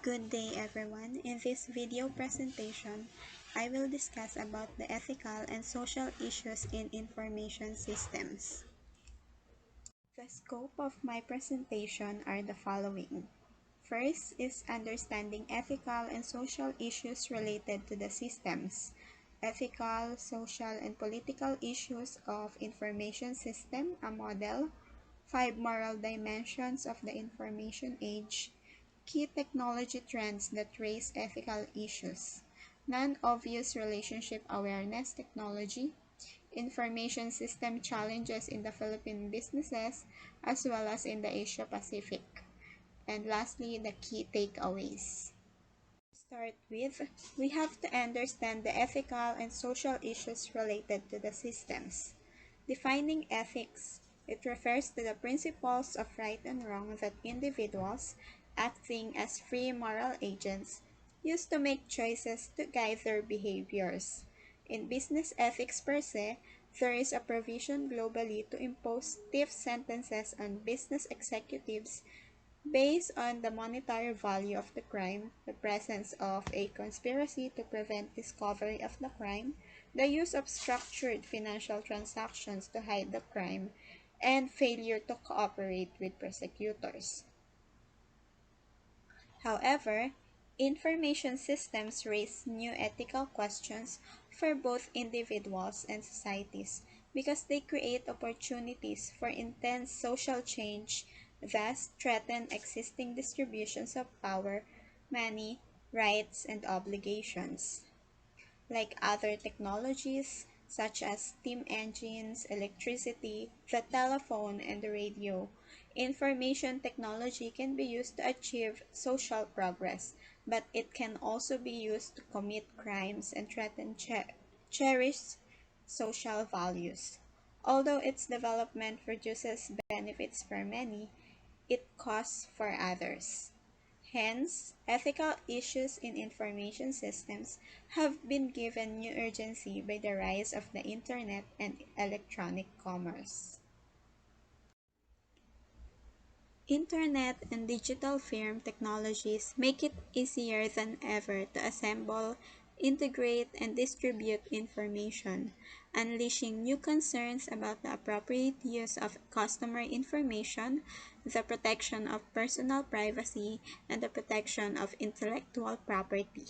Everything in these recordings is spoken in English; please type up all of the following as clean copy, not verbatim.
Good day everyone. In this video presentation, I will discuss about the ethical and social issues in information systems. The scope of my presentation are the following. First is understanding ethical and social issues related to the systems, ethical, social, and political issues of information system, a model, 5 moral dimensions of the information age, key technology trends that raise ethical issues, non-obvious relationship awareness technology, information system challenges in the Philippine businesses as well as in the Asia Pacific, and lastly, the key takeaways. Start with, we have to understand the ethical and social issues related to the systems. Defining ethics, it refers to the principles of right and wrong that individuals, acting as free moral agents, use to make choices to guide their behaviors. In business ethics per se, there is a provision globally to impose stiff sentences on business executives based on the monetary value of the crime, the presence of a conspiracy to prevent discovery of the crime, the use of structured financial transactions to hide the crime, and failure to cooperate with prosecutors. However, information systems raise new ethical questions for both individuals and societies because they create opportunities for intense social change, thus threaten existing distributions of power, money, rights, and obligations. Like other technologies such as steam engines, electricity, the telephone, and the radio, information technology can be used to achieve social progress, but it can also be used to commit crimes and threaten cherished social values. Although its development produces benefits for many, it costs for others. Hence, ethical issues in information systems have been given new urgency by the rise of the Internet and electronic commerce. Internet and digital firm technologies make it easier than ever to assemble, integrate, and distribute information, unleashing new concerns about the appropriate use of customer information, the protection of personal privacy, and the protection of intellectual property.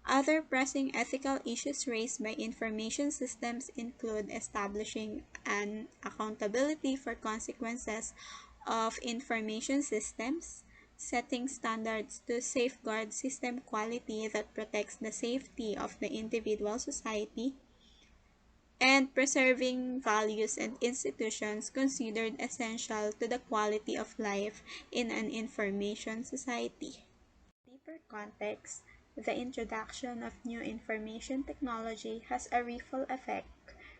Other pressing ethical issues raised by information systems include establishing an accountability for consequences of information systems, setting standards to safeguard system quality that protects the safety of the individual society, and preserving values and institutions considered essential to the quality of life in an information society. Deeper context, the introduction of new information technology has a ripple effect,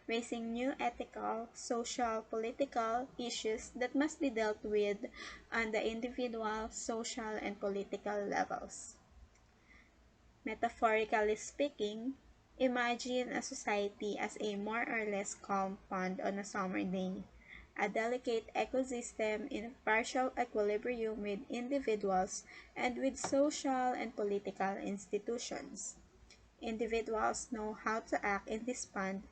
raising new ethical, social, political issues that must be dealt with on the individual, social, and political levels. Metaphorically speaking, imagine a society as a more or less calm pond on a summer day, a delicate ecosystem in partial equilibrium with individuals and with social and political institutions. Individuals know how to act in this pond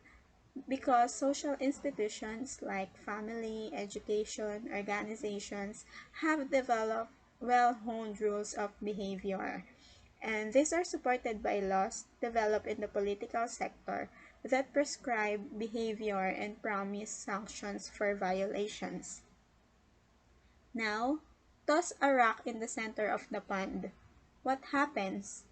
because social institutions like family, education, organizations have developed well-honed rules of behavior, and these are supported by laws developed in the political sector that prescribe behavior and promise sanctions for violations. Now, toss a rock in the center of the pond. What happens?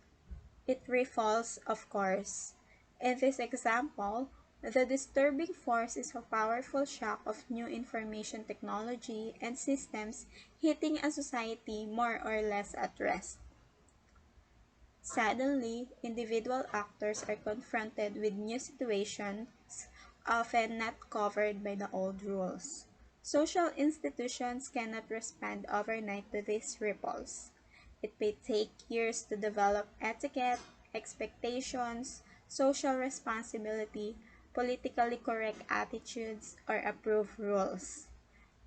It refalls, of course. In this example, the disturbing force is a powerful shock of new information technology and systems hitting a society more or less at rest. Suddenly, individual actors are confronted with new situations, often not covered by the old rules. Social institutions cannot respond overnight to these ripples. It may take years to develop etiquette, expectations, social responsibility, politically correct attitudes, or approved rules.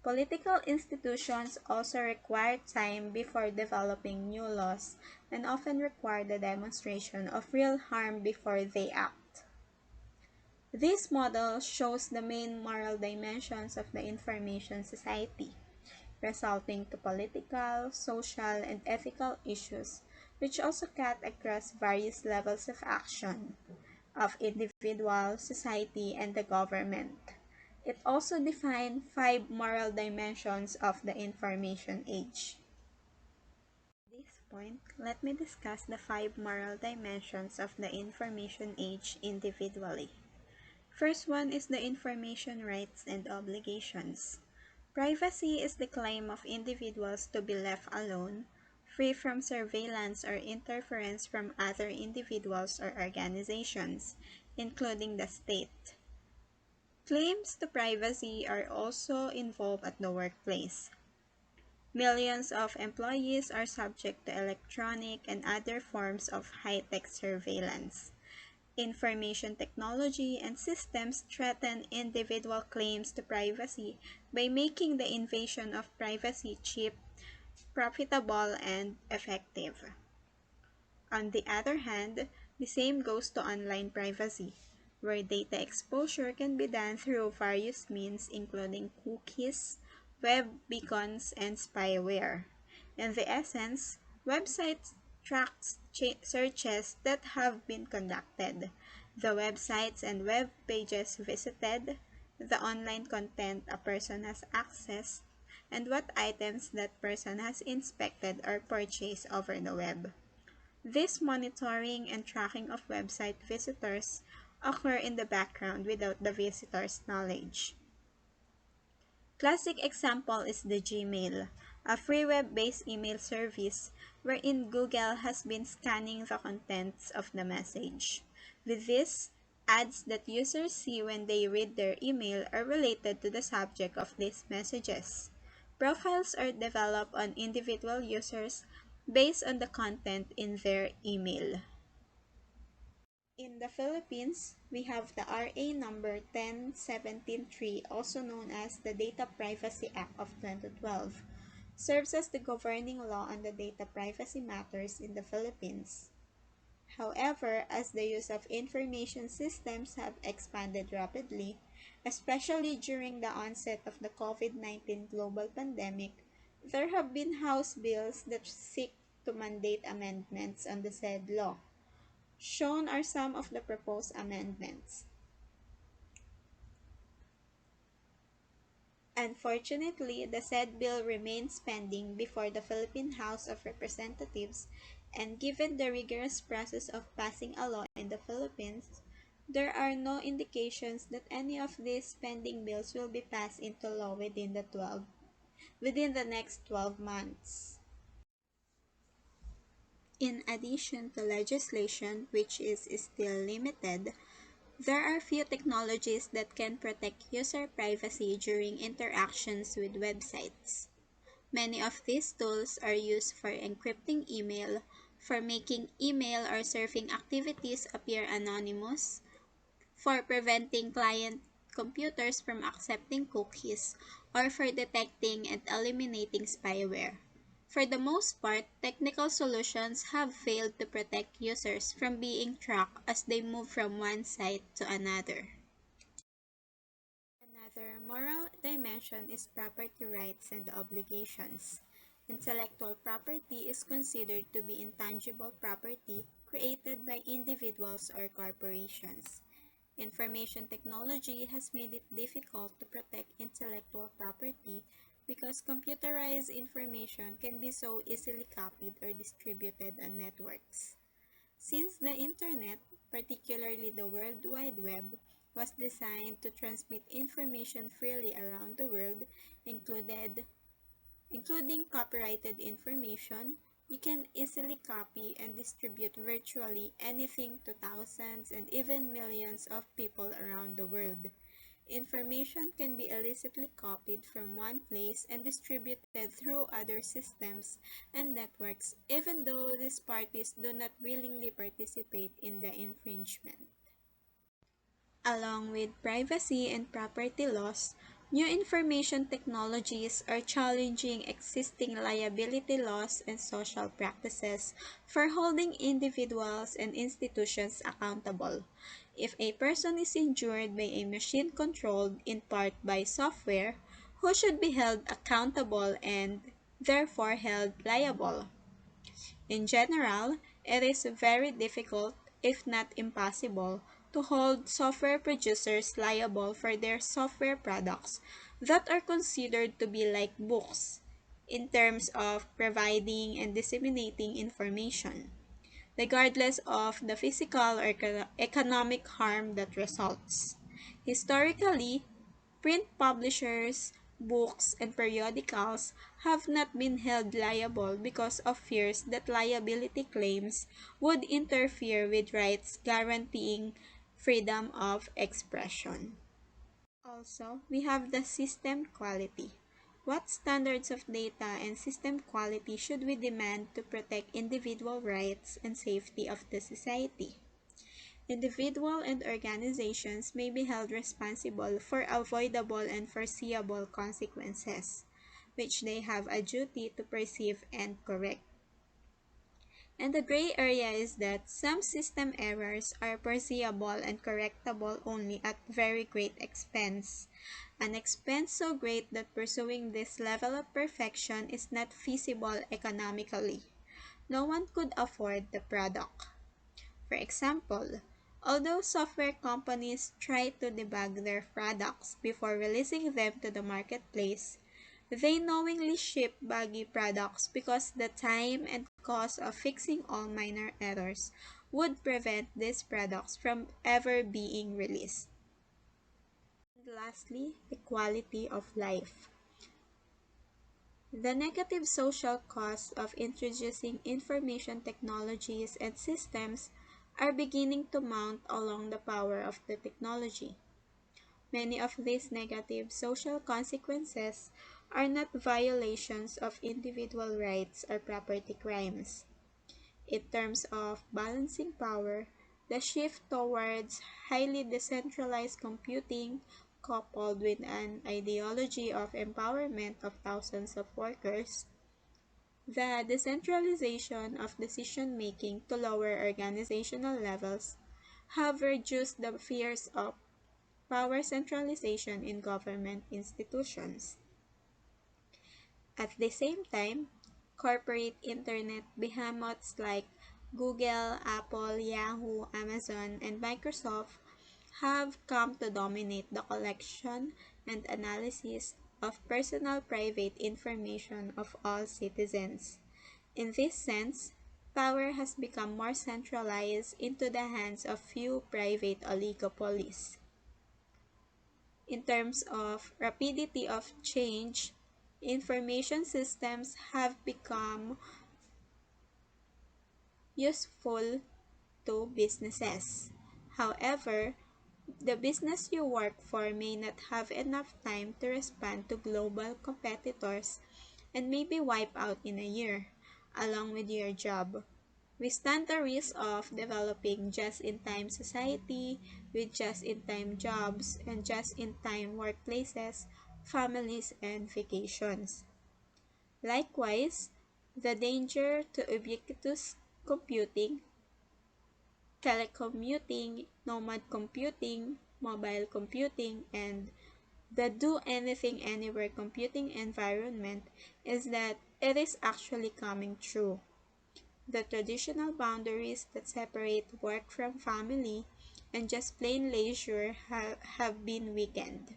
Political institutions also require time before developing new laws and often require the demonstration of real harm before they act. This model shows the main moral dimensions of the information society, resulting to political, social, and ethical issues, which also cut across various levels of action of individual, society, and the government. It also defined five moral dimensions of the information age. At this point, let me discuss the five moral dimensions of the information age individually. First one is the information rights and obligations. Privacy is the claim of individuals to be left alone, free from surveillance or interference from other individuals or organizations, including the state. Claims to privacy are also involved at the workplace. Millions of employees are subject to electronic and other forms of high-tech surveillance. Information technology and systems threaten individual claims to privacy by making the invasion of privacy cheap, profitable, and effective. On the other hand, the same goes to online privacy, where data exposure can be done through various means including cookies, web beacons, and spyware. In the essence, websites track searches that have been conducted, the websites and web pages visited, the online content a person has accessed, and what items that person has inspected or purchased over the web. This monitoring and tracking of website visitors occur in the background without the visitor's knowledge. Classic example is the Gmail, a free web-based email service wherein Google has been scanning the contents of the message. With this, ads that users see when they read their email are related to the subject of these messages. Profiles are developed on individual users based on the content in their email. In the Philippines, we have the RA number 10173, also known as the Data Privacy Act of 2012, serves as the governing law on the data privacy matters in the Philippines. However, as the use of information systems have expanded rapidly, especially during the onset of the COVID-19 global pandemic, there have been House bills that seek to mandate amendments on the said law. Shown are some of the proposed amendments. Unfortunately, the said bill remains pending before the Philippine House of Representatives, and given the rigorous process of passing a law in the Philippines, there are no indications that any of these pending bills will be passed into law within the next 12 months. In addition to legislation, which is still limited, there are few technologies that can protect user privacy during interactions with websites. Many of these tools are used for encrypting email, for making email or surfing activities appear anonymous, for preventing client computers from accepting cookies, or for detecting and eliminating spyware. For the most part, technical solutions have failed to protect users from being tracked as they move from one site to another. Another moral dimension is property rights and obligations. Intellectual property is considered to be intangible property created by individuals or corporations. Information technology has made it difficult to protect intellectual property because computerized information can be so easily copied or distributed on networks. Since the Internet, particularly the World Wide Web, was designed to transmit information freely around the world, including copyrighted information, you can easily copy and distribute virtually anything to thousands and even millions of people around the world. Information can be illicitly copied from one place and distributed through other systems and networks, even though these parties do not willingly participate in the infringement. Along with privacy and property laws, New information technologies are challenging existing liability laws and social practices for holding individuals and institutions accountable. If a person is injured by a machine controlled in part by software, who should be held accountable and therefore held liable? In general, it is very difficult, if not impossible, to hold software producers liable for their software products that are considered to be like books in terms of providing and disseminating information, regardless of the physical or economic harm that results. Historically, print publishers, books, and periodicals have not been held liable because of fears that liability claims would interfere with rights guaranteeing freedom of expression. Also, we have the system quality. What standards of data and system quality should we demand to protect individual rights and safety of the society? Individual and organizations may be held responsible for avoidable and foreseeable consequences, which they have a duty to perceive and correct. And the gray area is that some system errors are foreseeable and correctable only at very great expense, an expense so great that pursuing this level of perfection is not feasible economically. No one could afford the product. For example, although software companies try to debug their products before releasing them to the marketplace, they knowingly ship buggy products because the time and cost of fixing all minor errors would prevent these products from ever being released. And lastly, the quality of life. The negative social costs of introducing information technologies and systems are beginning to mount along the power of the technology. Many of these negative social consequences are not violations of individual rights or property crimes. In terms of balancing power, the shift towards highly decentralized computing, coupled with an ideology of empowerment of thousands of workers, the decentralization of decision-making to lower organizational levels have reduced the fears of power centralization in government institutions. At the same time, corporate internet behemoths like Google, Apple, Yahoo, Amazon, and Microsoft have come to dominate the collection and analysis of personal private information of all citizens. In this sense, power has become more centralized into the hands of few private oligopolies. In terms of rapidity of change, information systems have become useful to businesses. However, the business you work for may not have enough time to respond to global competitors and may be wiped out in a year, along with your job. We stand the risk of developing just-in-time society with just-in-time jobs and just-in-time workplaces, families, and vacations. Likewise, the danger to ubiquitous computing, telecommuting, nomad computing, mobile computing, and the do anything anywhere computing environment is that it is actually coming true. The traditional boundaries that separate work from family and just plain leisure have been weakened.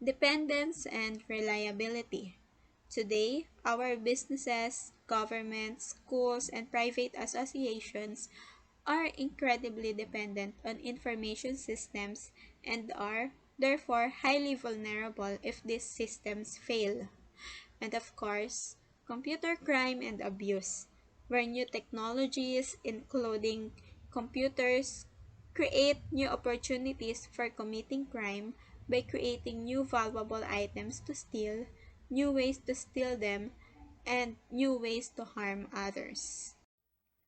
Dependence and reliability. Today, our businesses, governments, schools, and private associations are incredibly dependent on information systems and are, therefore, highly vulnerable if these systems fail. And of course, computer crime and abuse, where new technologies, including computers, create new opportunities for committing crime by creating new valuable items to steal, new ways to steal them, and new ways to harm others.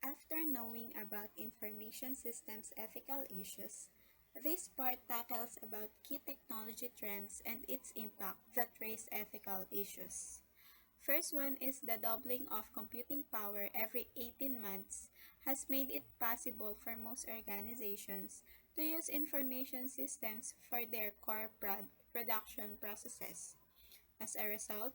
After knowing about information systems ethical issues, This part tackles about key technology trends and its impact that raise ethical issues. First one is the doubling of computing power every 18 months has made it possible for most organizations to use information systems for their core production processes. As a result,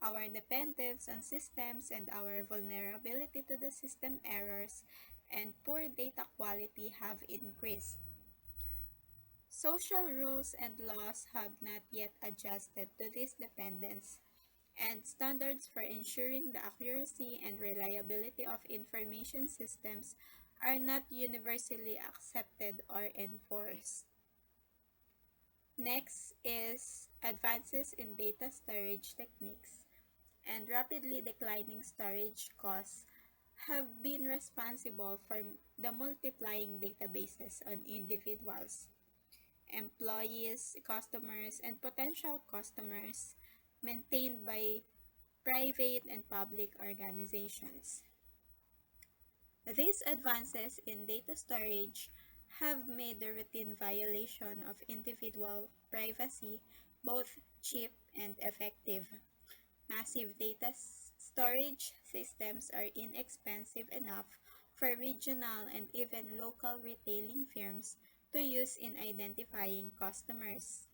our dependence on systems and our vulnerability to the system errors and poor data quality have increased. Social rules and laws have not yet adjusted to this dependence, and standards for ensuring the accuracy and reliability of information systems are not universally accepted or enforced. Next is advances in data storage techniques, and rapidly declining storage costs have been responsible for the multiplying databases on individuals, employees, customers, and potential customers maintained by private and public organizations. These advances in data storage have made the routine violation of individual privacy both cheap and effective. Massive data storage systems are inexpensive enough for regional and even local retailing firms to use in identifying customers.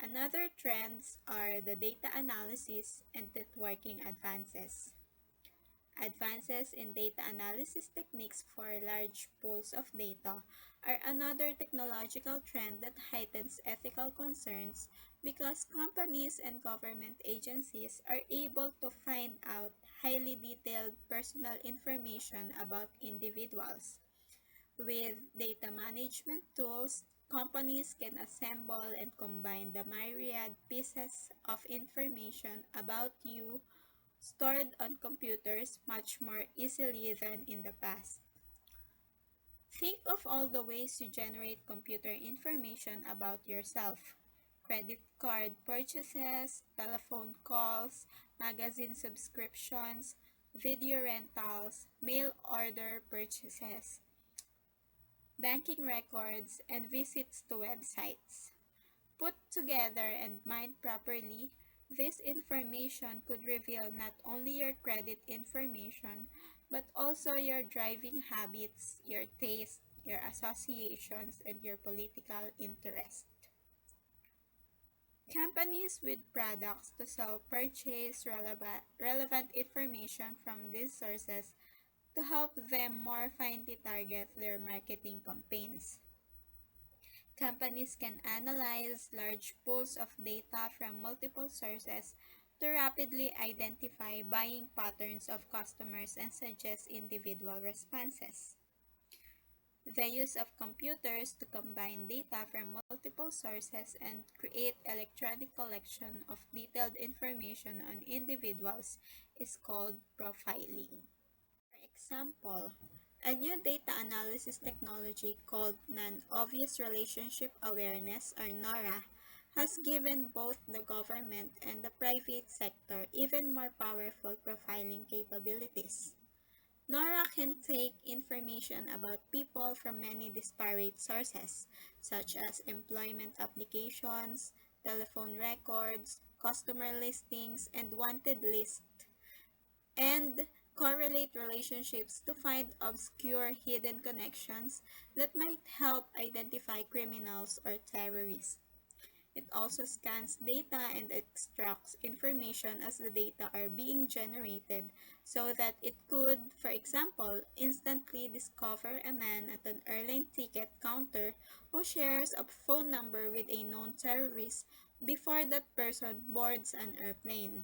Another trends are the data analysis and networking advances. Advances in data analysis techniques for large pools of data are another technological trend that heightens ethical concerns because companies and government agencies are able to find out highly detailed personal information about individuals. With data management tools, companies can assemble and combine the myriad pieces of information about you stored on computers much more easily than in the past. Think of all the ways you generate computer information about yourself. Credit card purchases, telephone calls, magazine subscriptions, video rentals, mail order purchases, banking records, and visits to websites. Put together and mined properly, this information could reveal not only your credit information, but also your driving habits, your taste, your associations, and your political interest. Companies with products to sell purchase relevant information from these sources to help them more finely target their marketing campaigns. Companies can analyze large pools of data from multiple sources to rapidly identify buying patterns of customers and suggest individual responses. The use of computers to combine data from multiple sources and create electronic collection of detailed information on individuals is called profiling. For example, a new data analysis technology called Non-Obvious Relationship Awareness or NORA has given both the government and the private sector even more powerful profiling capabilities. NORA can take information about people from many disparate sources, such as employment applications, telephone records, customer listings, and wanted lists, and correlate relationships to find obscure hidden connections that might help identify criminals or terrorists. It also scans data and extracts information as the data are being generated so that it could, for example, instantly discover a man at an airline ticket counter who shares a phone number with a known terrorist before that person boards an airplane.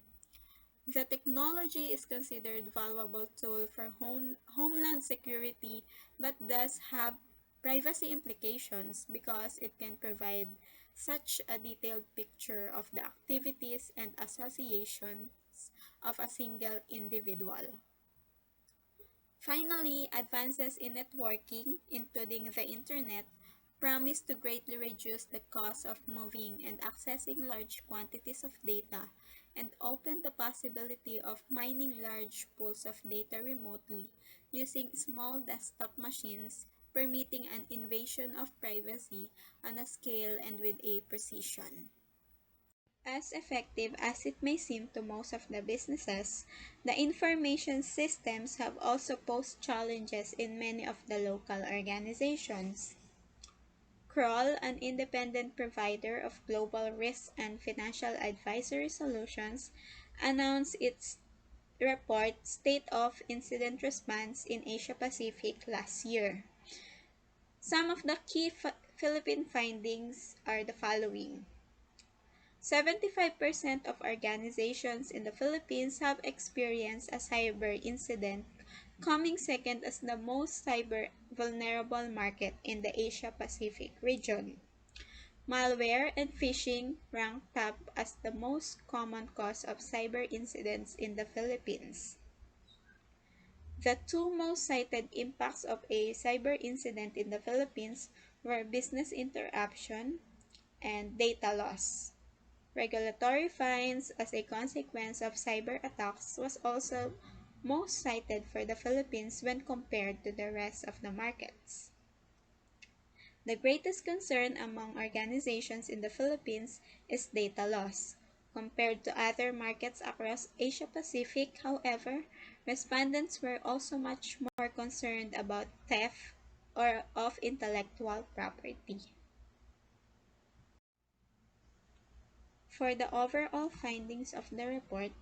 The technology is considered valuable tool for homeland security but does have privacy implications because it can provide such a detailed picture of the activities and associations of a single individual. Finally, advances in networking, including the internet, promise to greatly reduce the cost of moving and accessing large quantities of data and open the possibility of mining large pools of data remotely using small desktop machines, permitting an invasion of privacy on a scale and with a precision. As effective as it may seem to most of the businesses, the information systems have also posed challenges in many of the local organizations. Kroll, an independent provider of global risk and financial advisory solutions, announced its report State of Incident Response in Asia Pacific last year. Some of the key Philippine findings are the following. 75% of organizations in the Philippines have experienced a cyber incident, coming second as the most cyber vulnerable market in the Asia Pacific region. Malware and phishing rank top as the most common cause of cyber incidents in the Philippines. The two most cited impacts of a cyber incident in the Philippines were business interruption and data loss. Regulatory fines as a consequence of cyber attacks was also most cited for the Philippines when compared to the rest of the markets. The greatest concern among organizations in the Philippines is data loss. Compared to other markets across Asia Pacific, however, respondents were also much more concerned about theft or of intellectual property. For the overall findings of the report,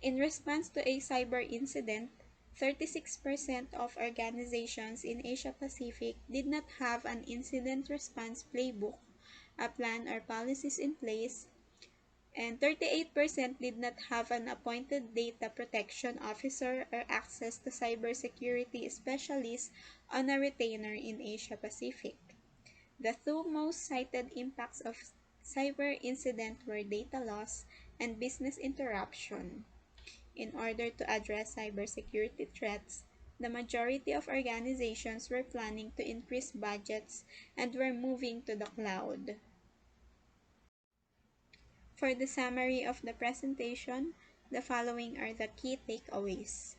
in response to a cyber incident, 36% of organizations in Asia Pacific did not have an incident response playbook, a plan or policies in place, and 38% did not have an appointed data protection officer or access to cybersecurity specialists on a retainer in Asia Pacific. The two most cited impacts of cyber incident were data loss and business interruption. In order to address cybersecurity threats, the majority of organizations were planning to increase budgets and were moving to the cloud. For the summary of the presentation, the following are the key takeaways.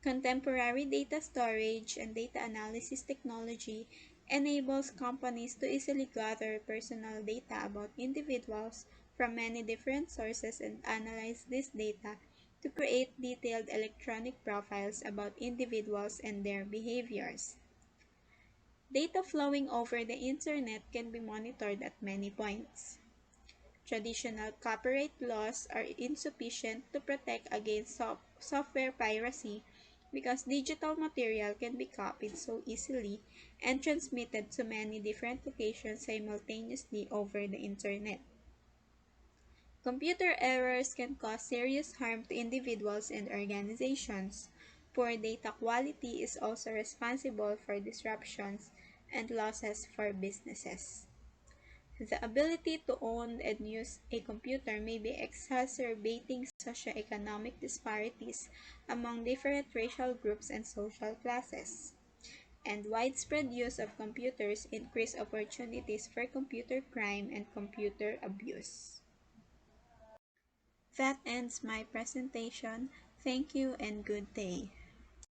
Contemporary data storage and data analysis technology enables companies to easily gather personal data about individuals from many different sources and analyze this data to create detailed electronic profiles about individuals and their behaviors. Data flowing over the internet can be monitored at many points. Traditional copyright laws are insufficient to protect against software piracy because digital material can be copied so easily and transmitted to many different locations simultaneously over the internet. Computer errors can cause serious harm to individuals and organizations. Poor data quality is also responsible for disruptions and losses for businesses. The ability to own and use a computer may be exacerbating socioeconomic disparities among different racial groups and social classes. And widespread use of computers increase opportunities for computer crime and computer abuse. That ends my presentation. Thank you and good day.